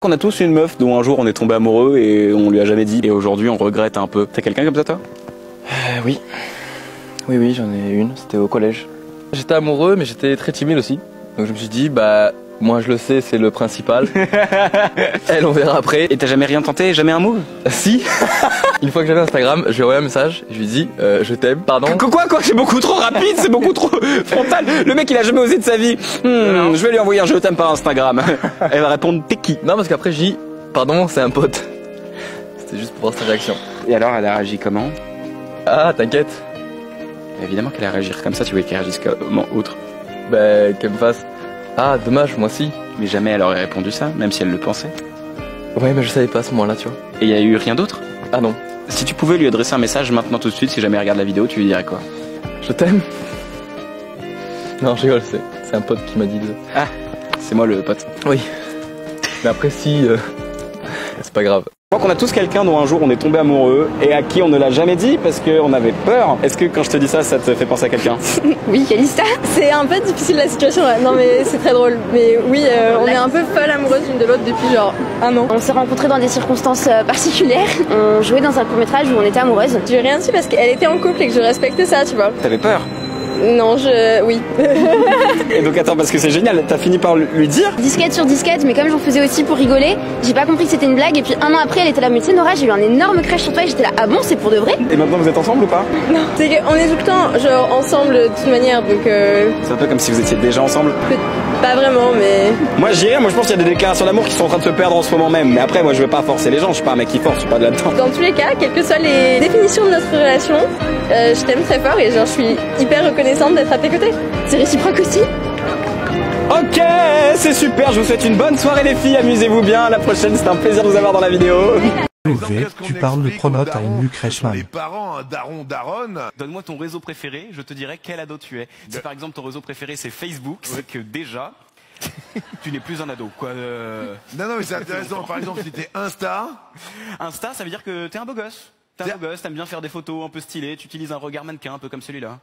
On a tous une meuf dont un jour on est tombé amoureux et on lui a jamais dit et aujourd'hui on regrette un peu. T'as quelqu'un comme ça toi? Oui. Oui, j'en ai une, c'était au collège. J'étais amoureux mais j'étais très timide aussi. Donc je me suis dit, bah moi je le sais, c'est le principal. Elle on verra après. Et t'as jamais rien tenté, jamais un move? Si. Une fois que j'avais Instagram, je lui ai envoyé un message, je lui ai dit je t'aime, pardon. Quoi? C'est beaucoup trop rapide, c'est beaucoup trop frontal. Le mec il a jamais osé de sa vie. Je vais lui envoyer un je t'aime par Instagram. Elle va répondre t'es qui? Non parce qu'après je dis pardon, c'est un pote. C'était juste pour voir sa réaction. Et alors elle a réagi comment? Ah t'inquiète. Évidemment qu'elle a réagi comme ça, tu voulais qu'elle réagisse comment autre? Bah qu'elle me fasse ah dommage moi si. Mais jamais elle aurait répondu ça, même si elle le pensait. Ouais mais je savais pas à ce moment là tu vois. Et il y a eu rien d'autre? Ah non. Si tu pouvais lui adresser un message maintenant tout de suite, si jamais elle regarde la vidéo, tu lui dirais quoi? Je t'aime. Non je rigole, c'est un pote qui m'a dit de... Ah, c'est moi le pote. Oui. Mais après si, c'est pas grave. Je crois qu'on a tous quelqu'un dont un jour on est tombé amoureux et à qui on ne l'a jamais dit parce qu'on avait peur. Est-ce que quand je te dis ça, ça te fait penser à quelqu'un? Oui, Calista. C'est un peu difficile la situation là. Non mais c'est très drôle. Mais oui, on est un peu folle amoureuse l'une de l'autre depuis genre un an. On s'est rencontrés dans des circonstances particulières. On jouait dans un court-métrage où on était amoureuses. J'ai rien dit parce qu'elle était en couple et que je respectais ça, tu vois. T'avais peur? Non, oui. Et donc attends, parce que c'est génial, t'as fini par lui dire? Disquette sur disquette, mais comme j'en faisais aussi pour rigoler, j'ai pas compris que c'était une blague. Et puis un an après, elle était là, mais tu sais Nora, j'ai eu un énorme crush sur toi. Et j'étais là, ah bon, c'est pour de vrai? Et maintenant vous êtes ensemble ou pas? Non, c'est qu'on est tout le temps genre ensemble de toute manière, donc C'est un peu comme si vous étiez déjà ensemble? pas vraiment, mais... Moi je dirais, moi je pense qu'il y a des déclarations d'amour qui sont en train de se perdre en ce moment même. Mais après moi je veux pas forcer les gens, je suis pas un mec qui force, je suis pas de là-dedans. Dans tous les cas, quelles que soient les définitions de notre relation, je t'aime très fort et genre je suis hyper reconnaissante d'être à tes côtés. C'est réciproque aussi. Ok, c'est super, je vous souhaite une bonne soirée les filles, amusez-vous bien, à la prochaine, c'était un plaisir de vous avoir dans la vidéo. Tu parles de pronote à une Lucrèce-Man. Les parents, un daron, daronne. Donne-moi ton réseau préféré, je te dirai quel ado tu es. Si par exemple ton réseau préféré c'est Facebook, c'est que déjà, tu n'es plus un ado, quoi. Non, mais c'est intéressant. Par exemple, si t'es Insta. Insta, ça veut dire que t'es un beau gosse. T'es un beau gosse, t'aimes bien faire des photos un peu stylées, tu utilises un regard mannequin un peu comme celui-là.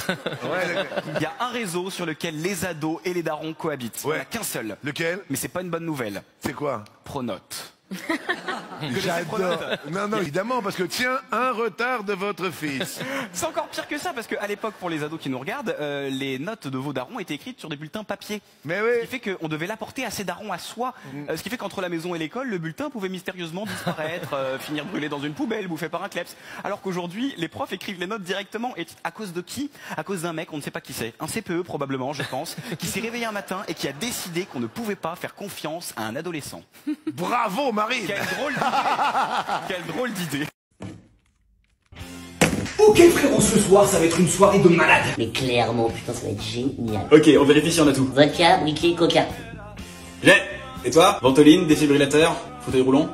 Il y a un réseau sur lequel les ados et les darons cohabitent. Il n'y en a qu'un seul. Lequel? Mais c'est pas une bonne nouvelle. C'est quoi? Pronote. J'adore. Non, évidemment, parce que tiens, un retard de votre fils. C'est encore pire que ça, parce qu'à l'époque, pour les ados qui nous regardent, les notes de vos darons étaient écrites sur des bulletins papier. Mais oui. Ce qui fait qu'on devait l'apporter à ses darons à soi. Ce qui fait qu'entre la maison et l'école, le bulletin pouvait mystérieusement disparaître, finir brûlé dans une poubelle, bouffé par un kleps. Alors qu'aujourd'hui, les profs écrivent les notes directement. Et à cause de qui? À cause d'un mec, on ne sait pas qui c'est. Un CPE probablement, je pense, qui s'est réveillé un matin et qui a décidé qu'on ne pouvait pas faire confiance à un adolescent. Bravo, Marine. Quelle drôle d'idée. Ok frérot, ce soir ça va être une soirée de malade. Mais clairement, putain, ça va être génial. Ok, on vérifie si on a tout. Vodka, whisky, coca. J'ai. Et toi? Ventoline, défibrillateur, fauteuil roulant?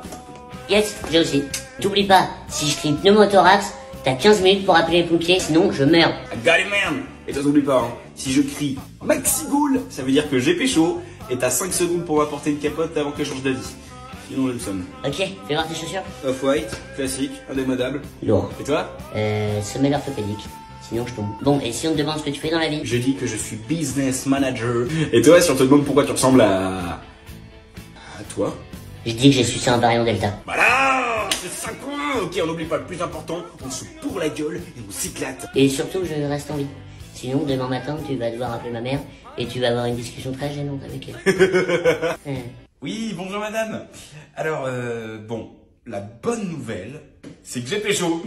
Yes, j'ai aussi. T'oublies pas, si je crie pneumothorax, t'as 15 minutes pour appeler les pompiers, sinon je meurs. I got it, man. Et toi, t'oublies pas, hein. Si je crie Maxi Ghoul, ça veut dire que j'ai pécho, et t'as 5 secondes pour m'apporter une capote avant que je change d'avis. Sinon, je me sonne. Ok, fais voir tes chaussures. Off-white, classique, indémodable. Lourd. Et toi? Semelle orthopédique. Sinon je tombe. Bon, et si on te demande ce que tu fais dans la vie? Je dis que je suis business manager. Et toi, si on te demande pourquoi tu ressembles à toi? Je dis que j'ai sucé un variant Delta. Voilà, c'est 5 points. Ok, on n'oublie pas le plus important, on se bourre la gueule et on s'éclate. Et surtout, je reste en vie. Sinon, demain matin, tu vas devoir appeler ma mère et tu vas avoir une discussion très gênante avec elle. Oui, bonjour madame. Alors, bon, la bonne nouvelle, c'est que j'ai pécho.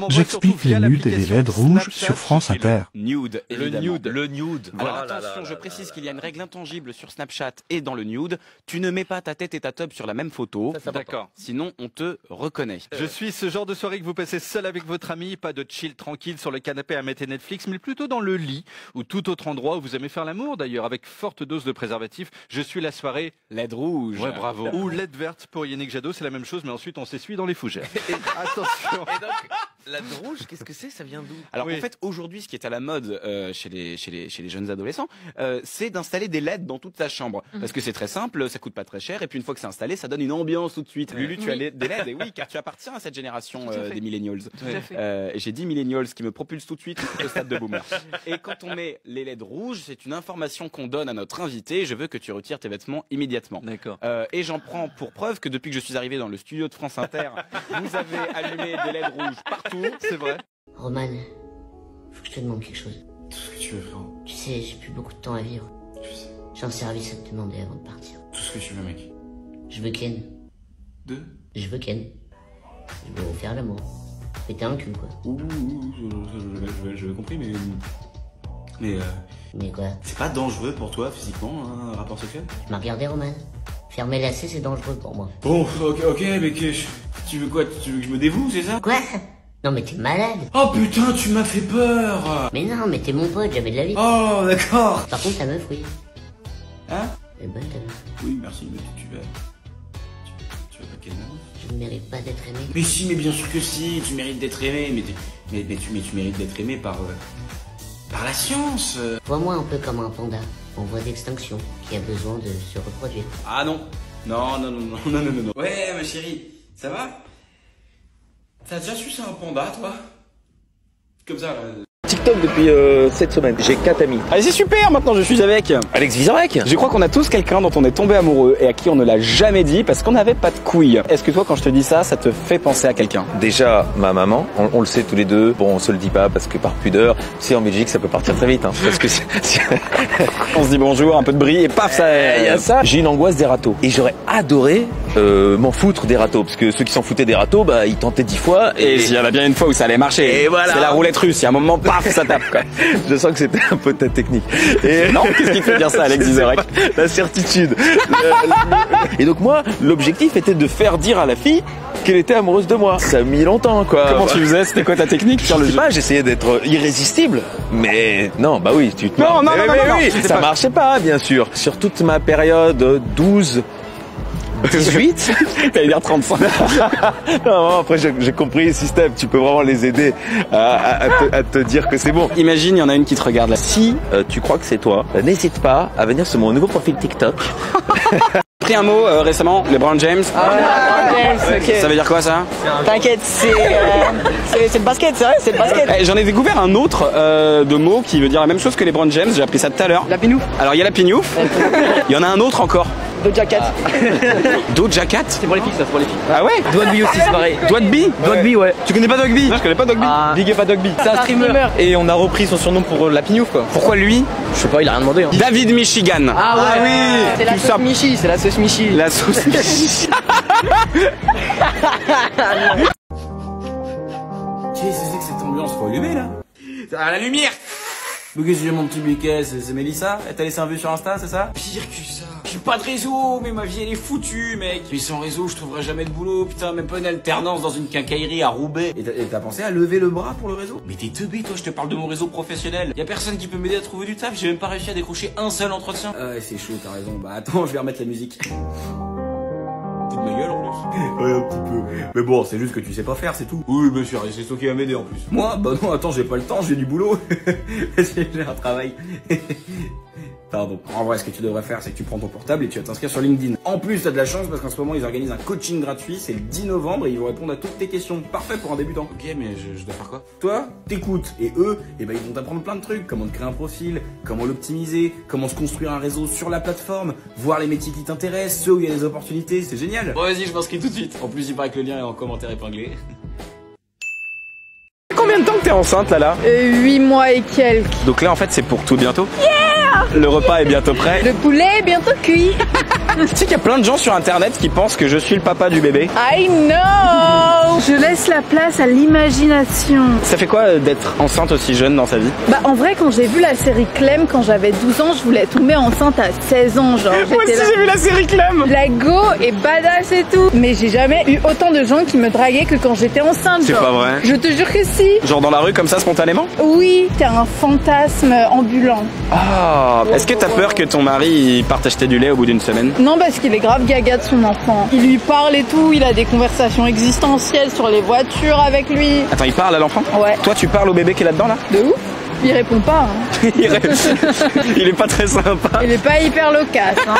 J'explique les nudes et les LED rouges sur France Inter. Nude, évidemment. Le nude. Alors attention, je précise qu'il y a une règle intangible sur Snapchat et dans le nude. Tu ne mets pas ta tête et ta tub sur la même photo. D'accord. Sinon, on te reconnaît. Je suis ce genre de soirée que vous passez seul avec votre ami, pas de chill tranquille sur le canapé à mettre Netflix, mais plutôt dans le lit ou tout autre endroit où vous aimez faire l'amour d'ailleurs, avec forte dose de préservatif. Je suis la soirée LED rouge. ouais, bravo. Ou LED verte pour Yannick Jadot, c'est la même chose, mais ensuite on s'essuie dans les fougères. Et attention. La rouge, qu'est-ce que c'est? Ça vient d'où? Alors en fait, aujourd'hui, ce qui est à la mode chez les jeunes adolescents, c'est d'installer des LED dans toute ta chambre. Parce que c'est très simple, ça coûte pas très cher, et puis une fois que c'est installé, ça donne une ambiance tout de suite. Lulu, tu as des LED, et oui, car tu appartiens à cette génération des millennials. J'ai dit millennials, ce qui me propulse tout de suite au stade de boomer. Et quand on met les LED rouges, c'est une information qu'on donne à notre invité. Je veux que tu retires tes vêtements immédiatement. D'accord. Et j'en prends pour preuve que depuis que je suis arrivé dans le studio de France Inter, vous avez allumé des LED rouges partout. C'est vrai. Roman, faut que je te demande quelque chose. Tout ce que tu veux, frérot. Tu sais, j'ai plus beaucoup de temps à vivre. Je sais. J'ai un service à te demander avant de partir. Tout ce que tu veux, mec. Je veux Ken. Je veux Ken. Je veux vous faire l'amour. Péter un cul, quoi. J'avais compris, mais... Mais quoi? C'est pas dangereux pour toi, physiquement, un rapport sexuel? Tu m'as regardé, Roman? Faire mes lacets, c'est dangereux pour moi. Bon, ok, mais tu veux quoi? Tu veux que je me dévoue, c'est ça? Quoi? Non, mais t'es malade. Oh putain, tu m'as fait peur. Mais non, mais t'es mon pote, j'avais de la vie. Oh, d'accord. Par contre, ta meuf, oui. Hein? Elle est bonne, ta meuf. Oui, merci, mais tu vas pas quelle meuf? Je ne mérite pas d'être aimé. Mais si, mais bien sûr que si, tu mérites d'être aimé, mais tu mérites d'être aimé par la science. Vois-moi un peu comme un panda en voie d'extinction qui a besoin de se reproduire. Ah non. Non. Ouais, ma chérie, ça va? T'as déjà su c'est un panda, toi? Comme ça, là. TikTok depuis 7 semaines. J'ai 4 amis. Allez, c'est super, maintenant je suis avec Alex Vizorek. Je crois qu'on a tous quelqu'un dont on est tombé amoureux et à qui on ne l'a jamais dit parce qu'on n'avait pas de couilles. Est-ce que toi, quand je te dis ça, ça te fait penser à quelqu'un? Déjà, ma maman, on le sait tous les deux. Bon, on se le dit pas parce que par pudeur, tu sais, en Belgique, ça peut partir très vite. Hein, parce que on se dit bonjour, un peu de bris et paf, ça. Il y a ça. J'ai une angoisse des râteaux. Et j'aurais adoré m'en foutre des râteaux. Parce que ceux qui s'en foutaient des râteaux, bah, ils tentaient 10 fois. Et il y en a bien une fois où ça allait marcher. Et voilà. C'est la roulette russe. Il y a un moment, paf, ça tape, quoi. Je sens que c'était un peu ta technique. Et non, qu'est-ce qui te fait dire ça, Alex Vizorek? La certitude. Et donc moi, l'objectif était de faire dire à la fille qu'elle était amoureuse de moi. Ça a mis longtemps, quoi. Comment tu faisais? C'était quoi ta technique sur le jeu? Je sais pas, j'essayais d'être irrésistible. Mais non, bah oui, tu te Non, oui, ça marchait pas, bien sûr. Sur toute ma période 12... 18. T'allais dire 35. Non, après j'ai compris le système. Tu peux vraiment les aider à te dire que c'est bon. Imagine, il y en a une qui te regarde là. Si tu crois que c'est toi, n'hésite pas à venir sur mon nouveau profil TikTok. J'ai pris un mot récemment, LeBron James. Okay. Ça veut dire quoi ça? T'inquiète, c'est le basket, c'est vrai, c'est le basket. J'en ai découvert un autre de mot qui veut dire la même chose que LeBron James. J'ai appris ça tout à l'heure. La pinouf. Alors il y a la pinouf. Il y en a un autre encore. Doja Cat. Doja Cat? C'est pour les filles, ça, c'est pour les filles. Ah ouais? Dogby aussi, c'est pareil. Dogby? Dogby, ouais. Tu connais pas Dogby? Non, je connais pas Dogby. Big up à Dogby. C'est un streamer. Et on a repris son surnom pour la pignouf, quoi. Pourquoi lui? Je sais pas, il a rien demandé. Hein. David Michigan. Ah ouais, oui. C'est la sauce Michi, c'est la sauce Michi. La sauce Michi. Qu'est-ce que c'est que cette ambiance? Faut allumer, là. À la lumière! Mais qu'est-ce que j'ai mon petit biquet? C'est Mélissa? Elle t'a laissé un vue sur Insta, c'est ça? Pire que ça. J'ai pas de réseau, mais ma vie elle est foutue, mec. Mais sans réseau, je trouverai jamais de boulot. Putain, même pas une alternance dans une quincaillerie à Roubaix. Et t'as pensé à lever le bras pour le réseau? Mais t'es teubé, toi, je te parle de mon réseau professionnel. Y a personne qui peut m'aider à trouver du taf, j'ai même pas réussi à décrocher un seul entretien. Ah ouais, c'est chaud, t'as raison. Bah attends, je vais remettre la musique. De ma gueule en plus. Ouais, un petit peu. Mais bon, c'est juste que tu sais pas faire, c'est tout. Oui, bien sûr, et c'est toi qui vas m'aider en plus. Moi? Bah non, attends, j'ai pas le temps, j'ai du boulot. J'ai un travail. Pardon. En vrai, ce que tu devrais faire, c'est que tu prends ton portable et tu vas t'inscrire sur LinkedIn. En plus, t'as de la chance parce qu'en ce moment, ils organisent un coaching gratuit. C'est le 10 novembre et ils vont répondre à toutes tes questions. Parfait pour un débutant. Ok, mais je dois faire quoi? Toi, t'écoutes. Et eux, eh ben, ils vont t'apprendre plein de trucs. Comment te créer un profil, comment l'optimiser, comment se construire un réseau sur la plateforme, voir les métiers qui t'intéressent, ceux où il y a des opportunités. C'est génial. Bon, vas-y, je m'inscris tout de suite. En plus, il paraît que le lien est en commentaire épinglé. Combien de temps que t'es enceinte là 8 mois et quelques. Donc là en fait c'est pour tout bientôt. Le repas est bientôt prêt. Le poulet est bientôt cuit. Tu sais qu'il y a plein de gens sur internet qui pensent que je suis le papa du bébé. I know. Je laisse la place à l'imagination. Ça fait quoi d'être enceinte aussi jeune dans sa vie? Bah en vrai quand j'ai vu la série Clem quand j'avais 12 ans, je voulais tomber enceinte à 16 ans genre. Moi aussi j'ai vu la série Clem. La go est badass et tout. Mais j'ai jamais eu autant de gens qui me draguaient que quand j'étais enceinte. C'est pas vrai. Je te jure que si. Genre dans la rue comme ça spontanément? Oui, t'es un fantasme ambulant. Ah, est-ce que t'as peur que ton mari parte acheter du lait au bout d'une semaine? Non, parce qu'il est grave gaga de son enfant. Il lui parle et tout, il a des conversations existentielles sur les voitures avec lui. Attends, il parle à l'enfant? Ouais. Toi, tu parles au bébé qui est là-dedans, là? De ouf. Il répond pas. Hein. Il est pas très sympa. Il est pas hyper loquace. Hein.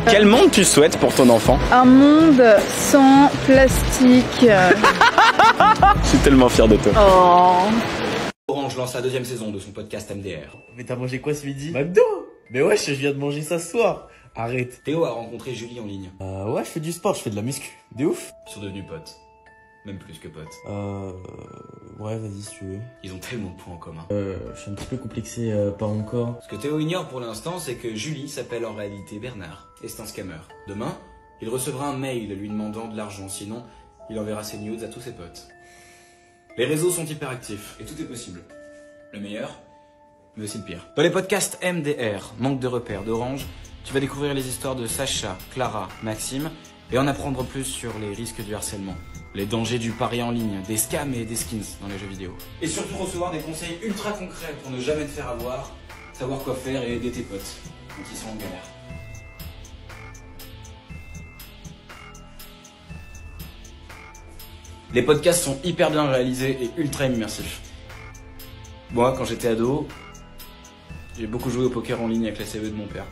Quel monde tu souhaites pour ton enfant? Un monde sans plastique. Je suis tellement fier de toi. Oh. Orange lance la 2e saison de son podcast MDR. Mais t'as mangé quoi ce midi? McDo. Mais wesh, je viens de manger ça ce soir. Arrête. Théo a rencontré Julie en ligne. Ouais, je fais du sport, je fais de la muscu. De ouf. Ils sont devenus potes. Même plus que potes. Ouais, vas-y si tu veux. Ils ont tellement de points en commun. Je suis un petit peu complexé, pas encore. Ce que Théo ignore pour l'instant, c'est que Julie s'appelle en réalité Bernard, et c'est un scammer. Demain, il recevra un mail lui demandant de l'argent, sinon, il enverra ses nudes à tous ses potes. Les réseaux sont hyper actifs, et tout est possible. Le meilleur, mais aussi le pire. Dans les podcasts MDR, Manque de repères d'Orange, tu vas découvrir les histoires de Sacha, Clara, Maxime, et en apprendre plus sur les risques du harcèlement, les dangers du pari en ligne, des scams et des skins dans les jeux vidéo. Et surtout recevoir des conseils ultra concrets pour ne jamais te faire avoir, savoir quoi faire et aider tes potes quand ils sont en galère. Les podcasts sont hyper bien réalisés et ultra immersifs. Moi, quand j'étais ado, j'ai beaucoup joué au poker en ligne avec la CE de mon père.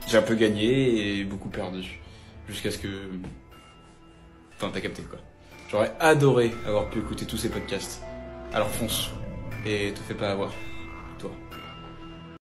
J'ai un peu gagné et beaucoup perdu. Jusqu'à ce que... Enfin, t'as capté quoi. J'aurais adoré avoir pu écouter tous ces podcasts. Alors fonce, et te fais pas avoir.